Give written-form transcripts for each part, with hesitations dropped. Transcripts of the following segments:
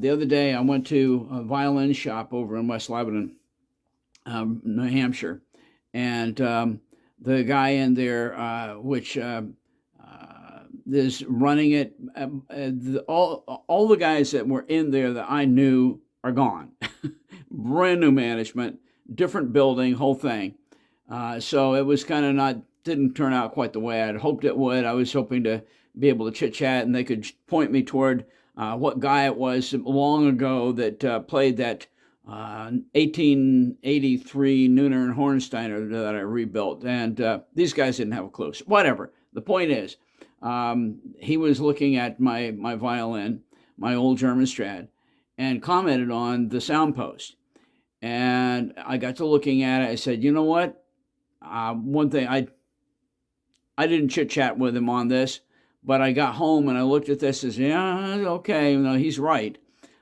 The other day I went to a violin shop over in West Lebanon, New Hampshire, and the guy in there, which is running it, all the guys that were in there that I knew are gone. Brand new management, different building, whole thing. So it was kind of didn't turn out quite the way I'd hoped it would. I was hoping to be able to chit chat and they could point me toward what guy it was long ago that played that 1883 Neuner and Hornsteiner that I rebuilt. And these guys didn't have a clue. So whatever. The point is, he was looking at my violin, my old German Strad, and commented on the sound post. And I got to looking at it. I said, you know what? One thing, I didn't chit chat with him on this, but I got home and I looked at this and said, yeah, okay, no, he's right.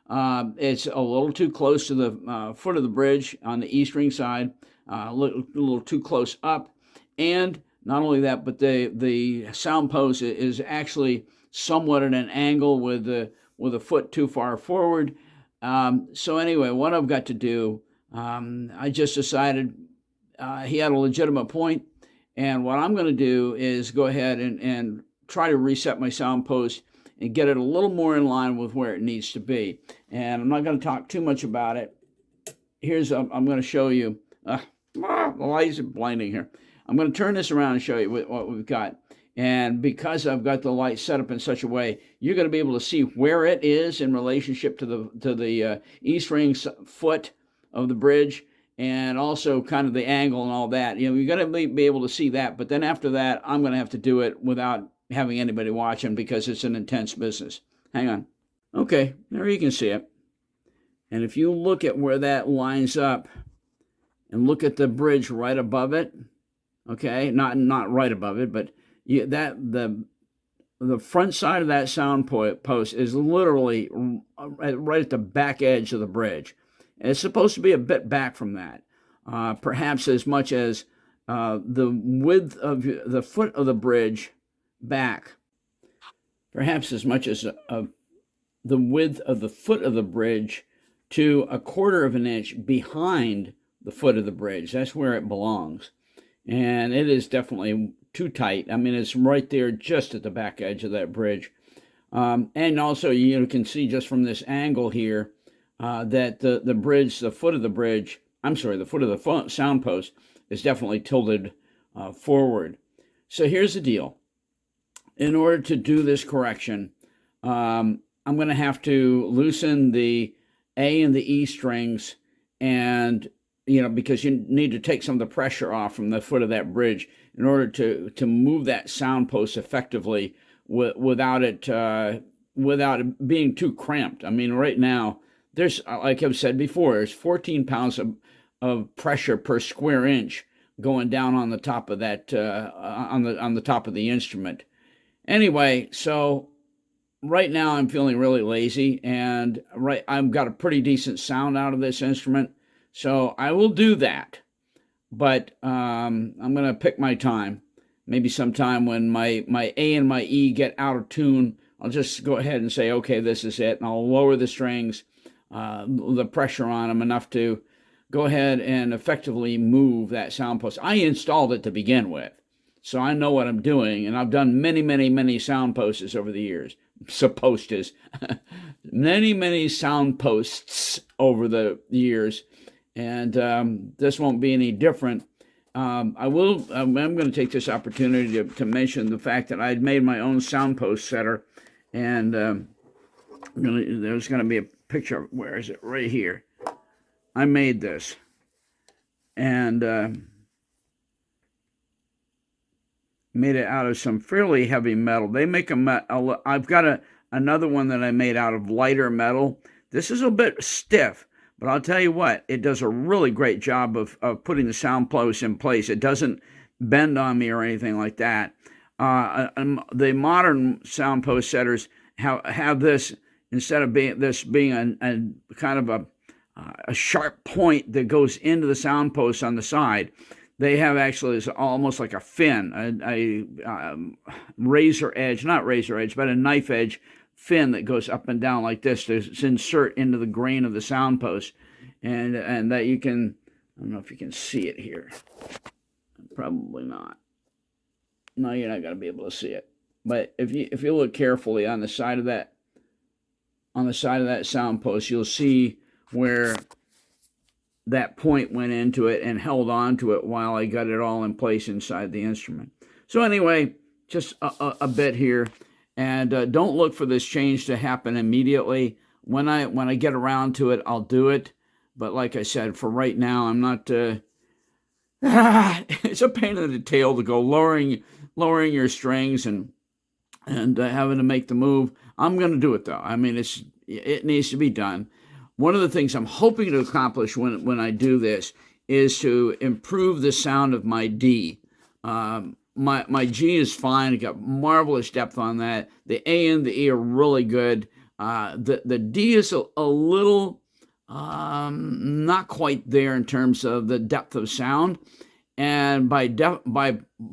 It's a little too close to the foot of the bridge on the E string side, a little too close up. And not only that, but the sound post is actually somewhat at an angle with a foot too far forward. So anyway, what I've got to do, I just decided he had a legitimate point, and what I'm going to do is go ahead and try to reset my sound post and get it a little more in line with where it needs to be. And I'm not going to talk too much about it. I'm going to show you. The lights are blinding here. I'm going to turn this around and show you what we've got. And because I've got the light set up in such a way, you're going to be able to see where it is in relationship to the E string foot of the bridge, and also kind of the angle and all that. You know, you're going to be able to see that. But then after that, I'm going to have to do it without having anybody watching because it's an intense business. Hang on. Okay, there you can see it. And if you look at where that lines up and look at the bridge right above it, okay, not right above it, but the front side of that sound post is literally right at the back edge of the bridge. And it's supposed to be a bit back from that, perhaps as much as the width of the foot of the bridge back, perhaps as much as the width of the foot of the bridge to 1/4 of an inch behind the foot of the bridge. That's where it belongs. And it is definitely too tight. I mean, it's right there just at the back edge of that bridge. And also, you can see just from this angle here that the bridge, the foot of the bridge, the foot of the sound post is definitely tilted forward. So here's the deal. In order to do this correction, I'm going to have to loosen the A and the E strings, and because you need to take some of the pressure off from the foot of that bridge in order to move that sound post effectively without it being too cramped. I mean, right now there's, like I've said before, there's 14 pounds of pressure per square inch going down on the top of that on the top of the instrument. Anyway, so right now I'm feeling really lazy, and I've got a pretty decent sound out of this instrument, so I will do that. But I'm going to pick my time. Maybe sometime when my A and my E get out of tune, I'll just go ahead and say, okay, this is it, and I'll lower the strings, the pressure on them enough to go ahead and effectively move that sound post. I installed it to begin with, so I know what I'm doing, and I've done many, many, many sound posts over the years. Many sound posts over the years, and this won't be any different. I'm going to take this opportunity to mention the fact that I'd made my own sound post setter, and there's going to be a picture. Where is it? Right here. I made this, and made it out of some fairly heavy metal. They make I've got another one that I made out of lighter metal. This is a bit stiff, but I'll tell you what, it does a really great job of putting the sound post in place. It doesn't bend on me or anything like that. The modern sound post setters have this, instead of being a kind of a sharp point that goes into the sound post on the side. They have actually, it's almost like a fin, a razor edge, not razor edge, but a knife edge fin that goes up and down like this to insert into the grain of the sound post, and that you can, I don't know if you can see it here. Probably not. No, you're not going to be able to see it. But if you look carefully on the side of that sound post, you'll see where that point went into it and held on to it while I got it all in place inside the instrument. So anyway, just a bit here, and don't look for this change to happen immediately. When I get around to it, I'll do it. But like I said, for right now, I'm not. It's a pain in the tail to go lowering your strings and having to make the move. I'm going to do it though. I mean, it needs to be done. One of the things I'm hoping to accomplish when I do this is to improve the sound of my D. My G is fine. I got marvelous depth on that. The A and the E are really good. The D is a little not quite there in terms of the depth of sound, and by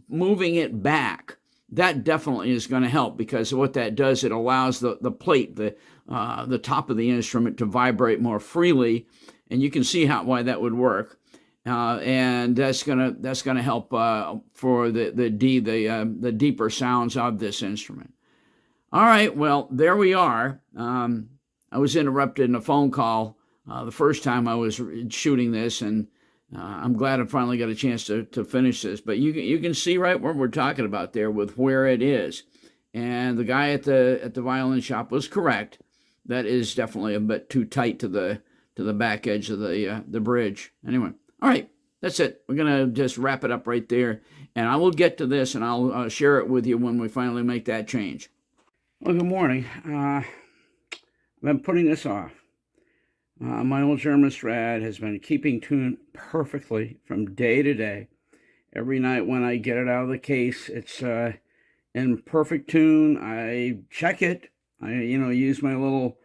moving it back, that definitely is going to help, because what that does, it allows the plate, the top of the instrument, to vibrate more freely, and you can see why that would work. And that's gonna help for the D, the deeper sounds of this instrument. All right, well, there we are. I was interrupted in a phone call the first time I was shooting this, and I'm glad I finally got a chance to finish this. But you can see right what we're talking about there with where it is, and the guy at the violin shop was correct. That is definitely a bit too tight to the back edge of the bridge. Anyway. All right, that's it. We're going to just wrap it up right there, and I will get to this, and I'll share it with you when we finally make that change. Well, good morning. I've been putting this off. My old German Strad has been keeping tune perfectly from day to day. Every night when I get it out of the case, it's in perfect tune. I check it. I use my little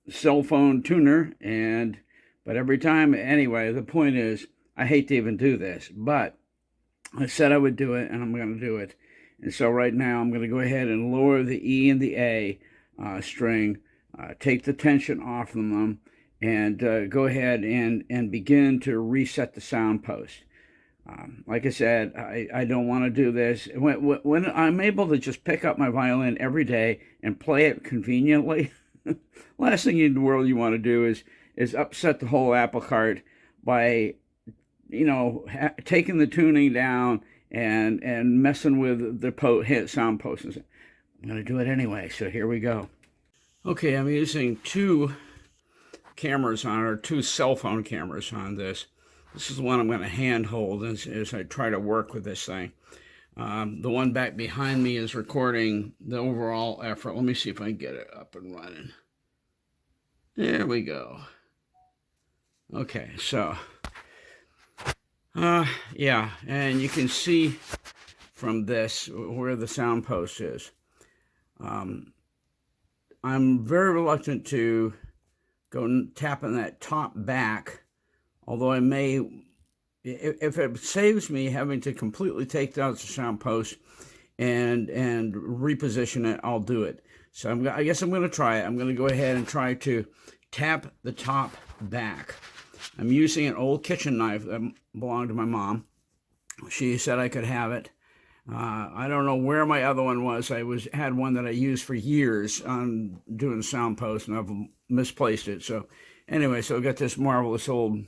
cell phone tuner, but every time, anyway, the point is, I hate to even do this, but I said I would do it, and I'm going to do it. And so right now, I'm going to go ahead and lower the E and the A string, take the tension off of them, and go ahead and begin to reset the sound post. Like I said, I don't want to do this. When I'm able to just pick up my violin every day and play it conveniently, last thing in the world you want to do is upset the whole apple cart by, taking the tuning down and messing with the sound post. I'm going to do it anyway, so here we go. Okay, I'm using two cell phone cameras on this. This is the one I'm going to hand hold as I try to work with this thing. The one back behind me is recording the overall effort. Let me see if I can get it up and running. There we go. Okay, so, yeah, and you can see from this where the sound post is. I'm very reluctant to go tapping that top back, although I may, if it saves me having to completely take out the sound post and reposition it, I'll do it. So I guess I'm going to try it. I'm going to go ahead and try to tap the top back. I'm using an old kitchen knife that belonged to my mom. She said I could have it. I don't know where my other one was. I had one that I used for years on doing sound posts, and I've misplaced it. So anyway, so I got this marvelous old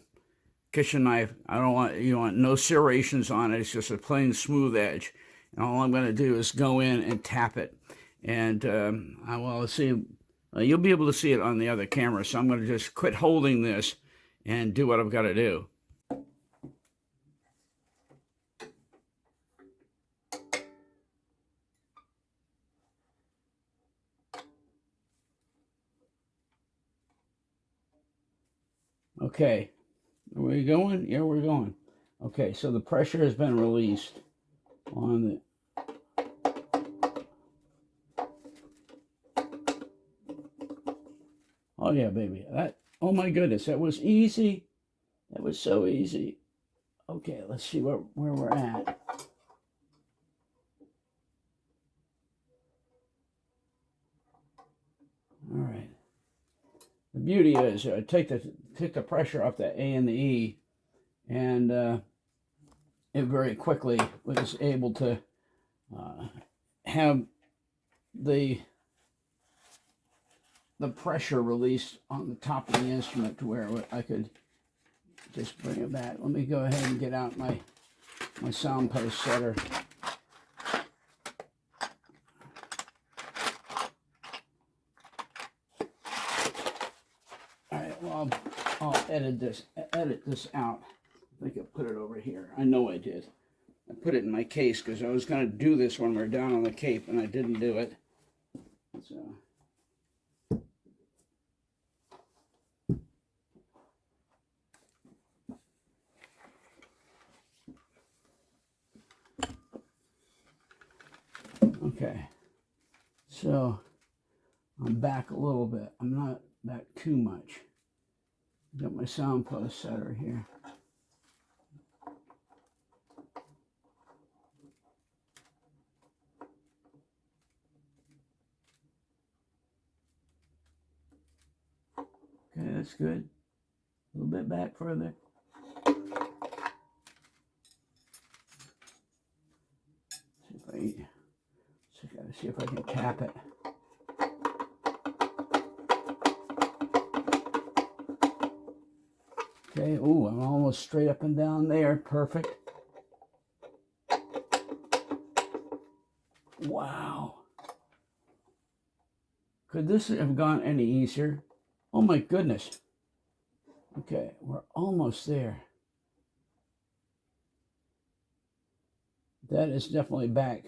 kitchen knife. I don't want no serrations on it. It's just a plain smooth edge. And all I'm going to do is go in and tap it. And let's see. You'll be able to see it on the other camera. So I'm going to just quit holding this and do what I've got to do. Okay, are we going? Yeah, we're going. Okay, so the pressure has been released on the... Oh yeah, baby. Oh my goodness, that was easy. That was so easy. Okay, let's see where we're at. All right. The beauty is take the pressure off the A and the E, and it very quickly was able to have the pressure released on the top of the instrument to where I could just bring it back. Let me go ahead and get out my sound post setter. All right, well, I'll edit this out. I think I put it over here. I know I did. I put it in my case because I was going to do this when we're down on the Cape, and I didn't do it. So. Okay, so I'm back a little bit. I'm not back too much. Got my sound post setter here. Okay, that's good. A little bit back further. See if I can tap it. Okay, ooh, I'm almost straight up and down there. Perfect. Wow. Could this have gone any easier? Oh my goodness. Okay, we're almost there. That is definitely back.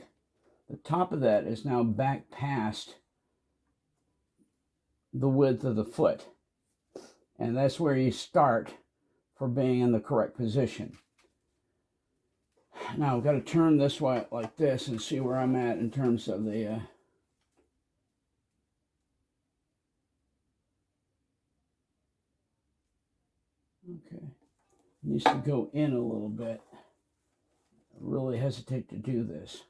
The top of that is now back past the width of the foot. And that's where you start for being in the correct position. Now I've got to turn this way like this and see where I'm at in terms of the okay. It needs to go in a little bit. I really hesitate to do this.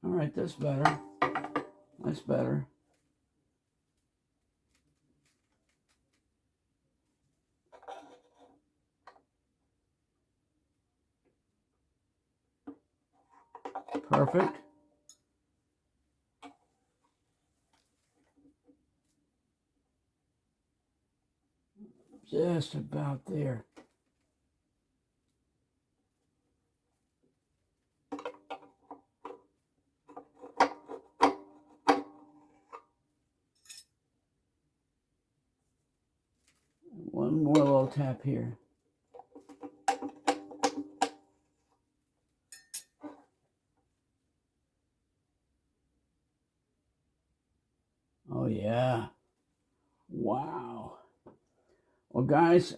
All right, that's better. That's better. Perfect. Just about there. One more little tap here. Oh yeah. Wow. Well, guys,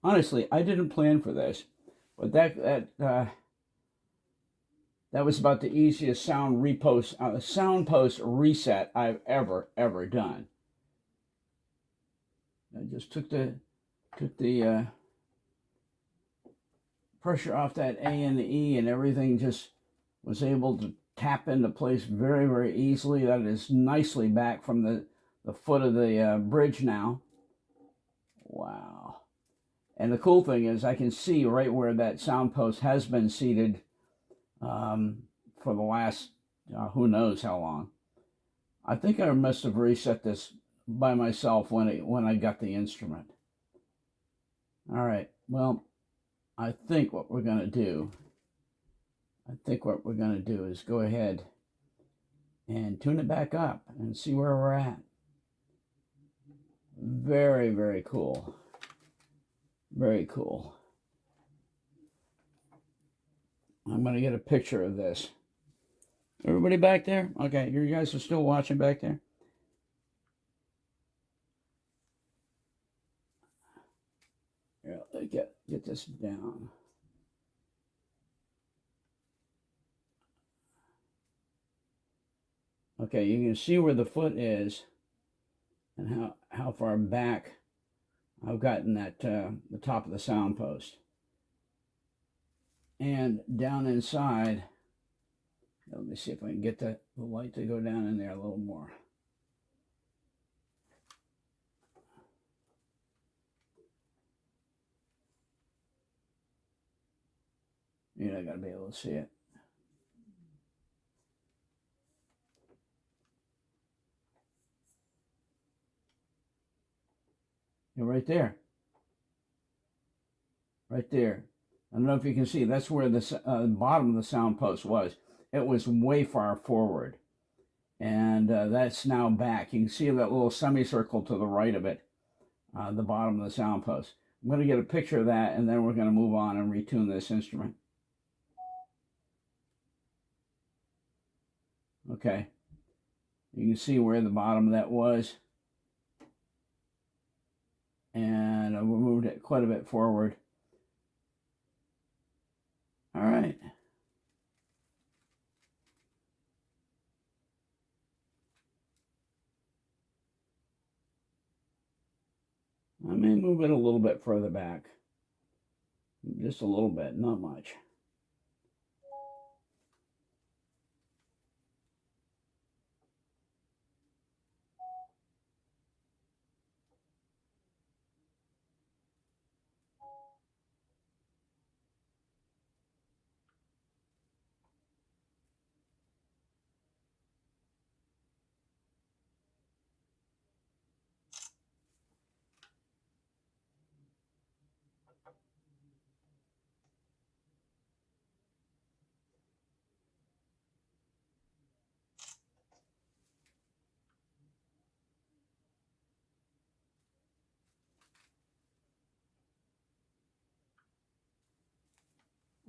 honestly, I didn't plan for this, but that was about the easiest sound post reset I've ever done. I just took the pressure off that A and the E, and everything just was able to tap into place very easily. That is nicely back from the foot of the bridge now. Wow. And the cool thing is I can see right where that sound post has been seated for the last who knows how long. I think I must have reset this by myself when I got the instrument. All right. Well, I think what we're going to do is go ahead and tune it back up and see where we're at. Very cool. Very cool. I'm going to get a picture of this. Everybody back there? Okay, you guys are still watching back there? Yeah, get this down. Okay, you can see where the foot is and how far back I've gotten that the top of the sound post. And down inside, let me see if I can get the light to go down in there a little more. You're not going to be able to see it. You're right there. Right there. I don't know if you can see. That's where the bottom of the sound post was. It was way far forward. And that's now back. You can see that little semicircle to the right of it, the bottom of the sound post. I'm going to get a picture of that, and then we're going to move on and retune this instrument. Okay. You can see where the bottom of that was. And we moved it quite a bit forward. All right. I may move it a little bit further back. Just a little bit, not much.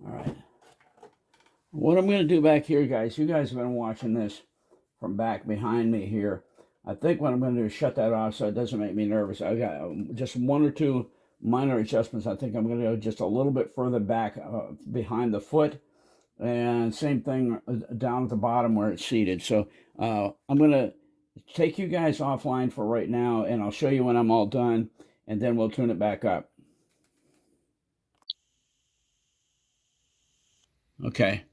All right. What I'm going to do back here, guys, you guys have been watching this from back behind me here. I think what I'm going to do is shut that off so it doesn't make me nervous. I got just one or two minor adjustments. I think I'm going to go just a little bit further back behind the foot, and same thing down at the bottom where it's seated. So I'm going to take you guys offline for right now, and I'll show you when I'm all done, and then we'll tune it back up. Okay.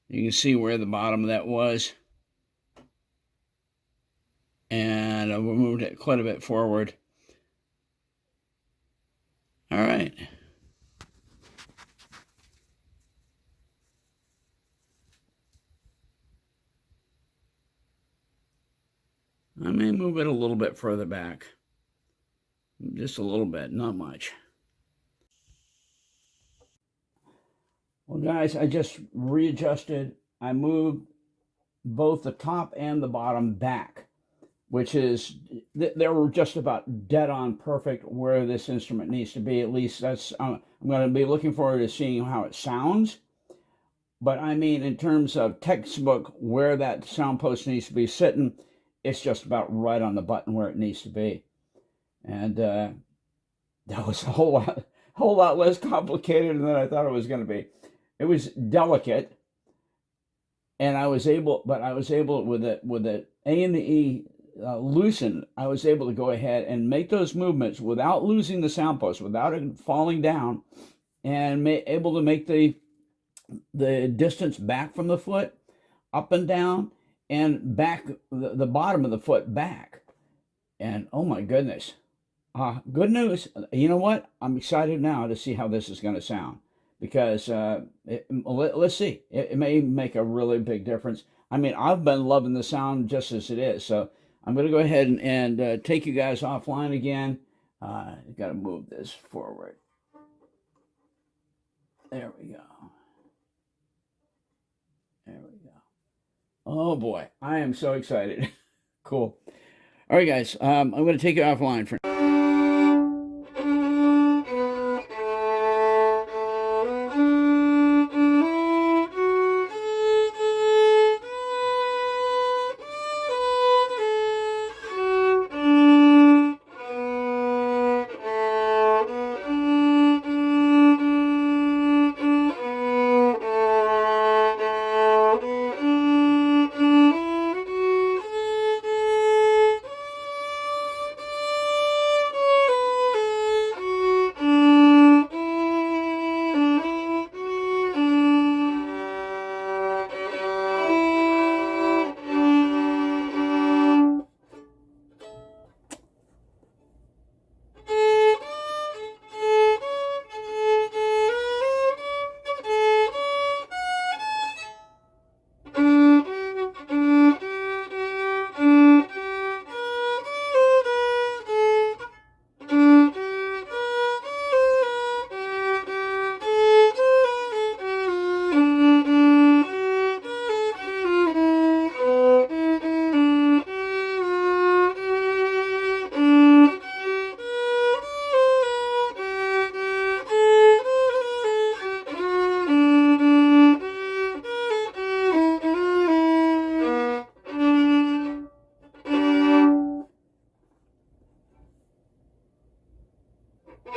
You can see where the bottom of that was. And we moved it quite a bit forward. All right. I may move it a little bit further back. Just a little bit, not much. Well, guys, I just readjusted. I moved both the top and the bottom back, which is, they were just about dead on perfect where this instrument needs to be. At least that's, I'm going to be looking forward to seeing how it sounds. But I mean, in terms of textbook, where that sound post needs to be sitting, it's just about right on the button where it needs to be. And that was a whole lot less complicated than I thought it was going to be. It was delicate, and I was able with the A and the E loosened, I was able to go ahead and make those movements without losing the sound post, without it falling down, and able to make the distance back from the foot, up and down, and back the bottom of the foot back. And oh my goodness, good news. You know what? I'm excited now to see how this is going to sound, because let's see. It may make a really big difference. I mean, I've been loving the sound just as it is. So I'm going to go ahead and take you guys offline again. Got to move this forward. There we go. There we go. Oh boy, I am so excited. Cool. All right, guys, I'm going to take you offline for now.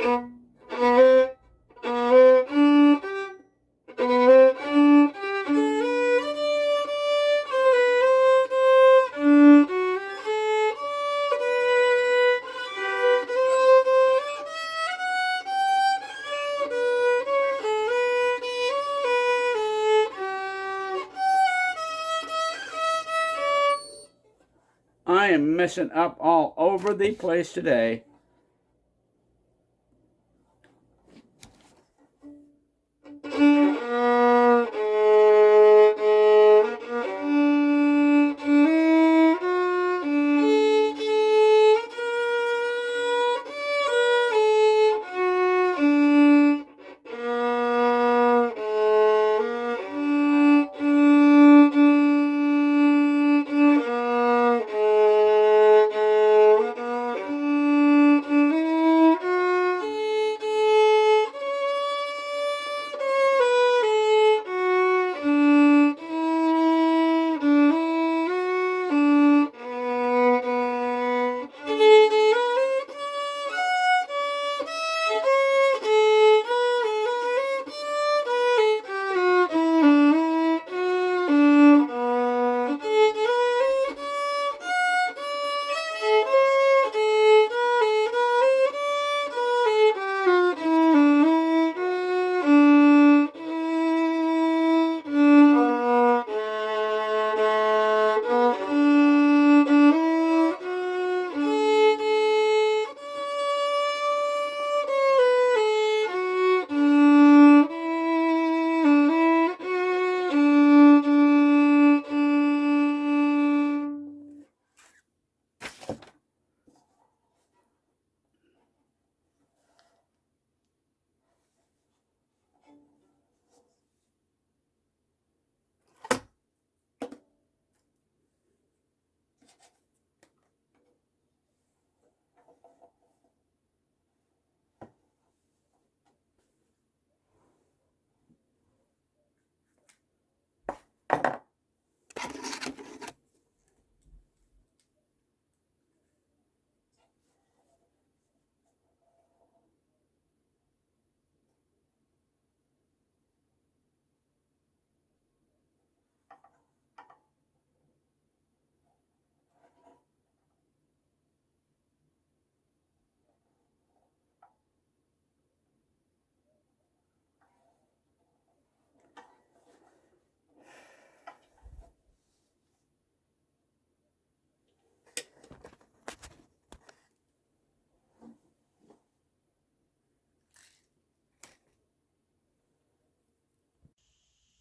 I am messing up all over the place today.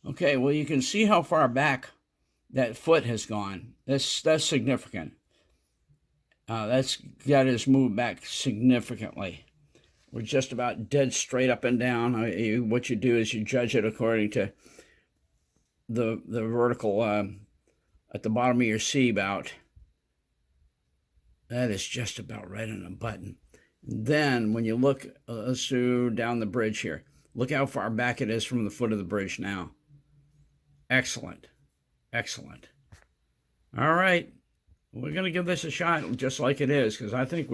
Okay, well, you can see how far back that foot has gone. That's significant. That's got us moved back significantly. We're just about dead straight up and down. What you do is you judge it according to the vertical at the bottom of your C bout. That is just about right on the button. And then when you look, let's do down the bridge here. Look how far back it is from the foot of the bridge now. Excellent. Excellent. All right. We're going to give this a shot just like it is, because I think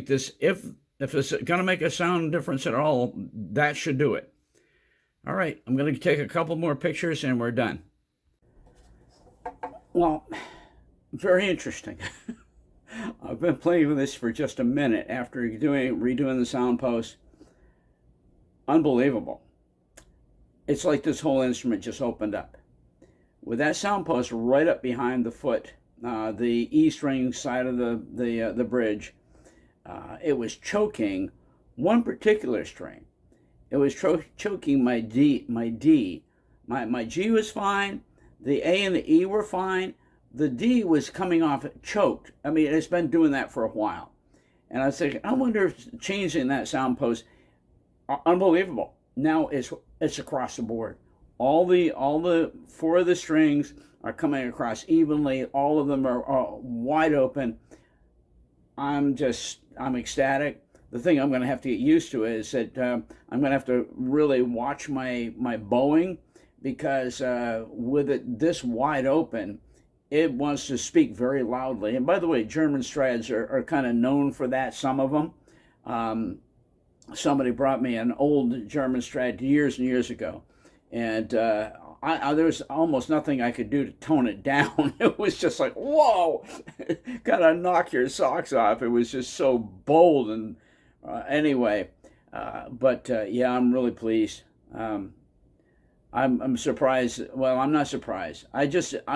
this, if it's going to make a sound difference at all, that should do it. All right. I'm going to take a couple more pictures and we're done. Well, very interesting. I've been playing with this for just a minute after redoing the sound post. Unbelievable. It's like this whole instrument just opened up. With that sound post right up behind the foot, the E string side of the bridge, it was choking one particular string. It was choking my D. My G was fine. The A and the E were fine. The D was coming off choked. I mean, it's been doing that for a while. And I was thinking, I wonder if changing that sound post, unbelievable. Now it's across the board. All the four of the strings are coming across evenly. All of them are wide open. I'm ecstatic. The thing I'm going to have to get used to is that I'm going to have to really watch my bowing, because with it this wide open, it wants to speak very loudly. And by the way, German strads are kind of known for that, some of them. somebody brought me an old German Strat years and years ago, and there was almost nothing I could do to tone it down. It was just like, whoa, kind of knock your socks off. It was just so bold. And anyway, but yeah, I'm really pleased. I'm surprised. Well, I'm not surprised. I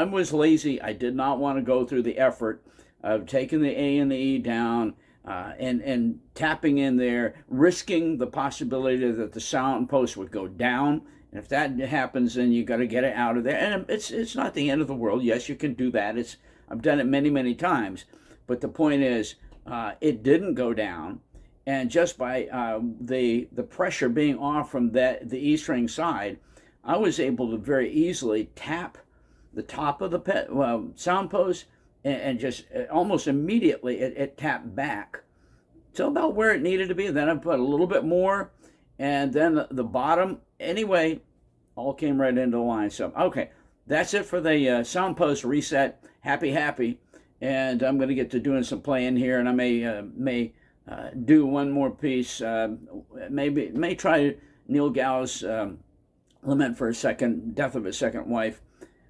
was lazy. I did not want to go through the effort of taking the A and the E down, and tapping in there, risking the possibility that the sound post would go down. And if that happens, then you got to get it out of there. And it's not the end of the world. Yes, you can do that. I've done it many times. But the point is, it didn't go down, and just by the pressure being off from the E string side, I was able to very easily tap the top of the sound post, and just almost immediately it tapped back to about where it needed to be. Then I put a little bit more, and then the bottom. Anyway, all came right into line. So, okay, that's it for the sound post reset. Happy. And I'm going to get to doing some playing here, and I may do one more piece. May try Neil Gow's Lament for Death of His Second Wife.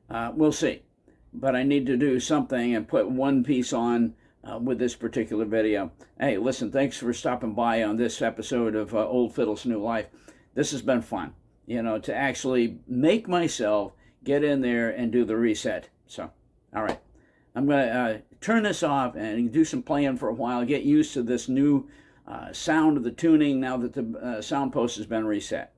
We'll see. But I need to do something and put one piece on with this particular video. Hey, listen, thanks for stopping by on this episode of Old Fiddle's New Life. This has been fun, to actually make myself get in there and do the reset. So, all right. I'm going to turn this off and do some playing for a while, get used to this new sound of the tuning now that the sound post has been reset.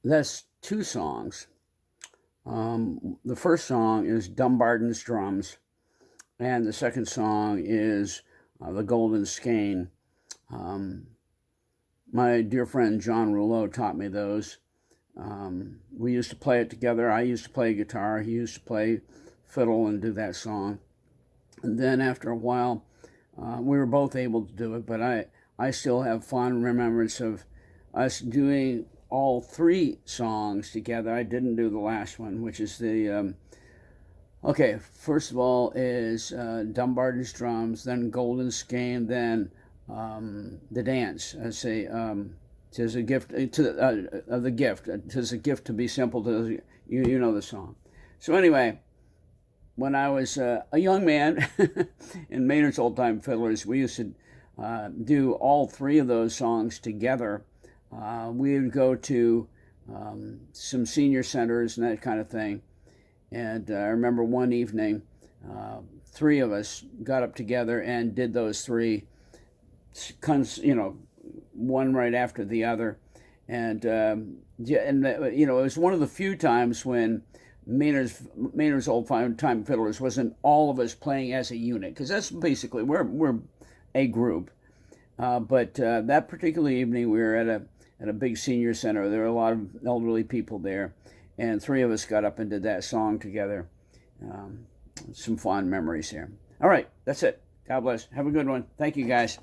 That's two songs. The first song is Dumbarton's Drums, and the second song is The Golden Skein. My dear friend John Rouleau taught me those. We used to play it together. I used to play guitar. He used to play fiddle and do that song. And then after a while, we were both able to do it, but I still have fond remembrance of us doing all three songs together. I didn't do the last one, which is first of all is Dumbarton's Drums, then Golden Skein, then the dance. I say, "'Tis a gift of the gift. 'Tis a gift to be simple." You know the song. So anyway, when I was a young man in Maynard's Old Time Fiddlers, we used to do all three of those songs together. We would go to some senior centers and that kind of thing. And I remember one evening, three of us got up together and did those three, one right after the other. And yeah, and you know, it was one of the few times when Maynard's old time fiddlers wasn't all of us playing as a unit, because that's basically we're a group. But that particular evening, we were at a big senior center. There were a lot of elderly people there, and three of us got up and did that song together. Um, some fond memories here. All right, that's it. God bless. Have a good one. Thank you, guys.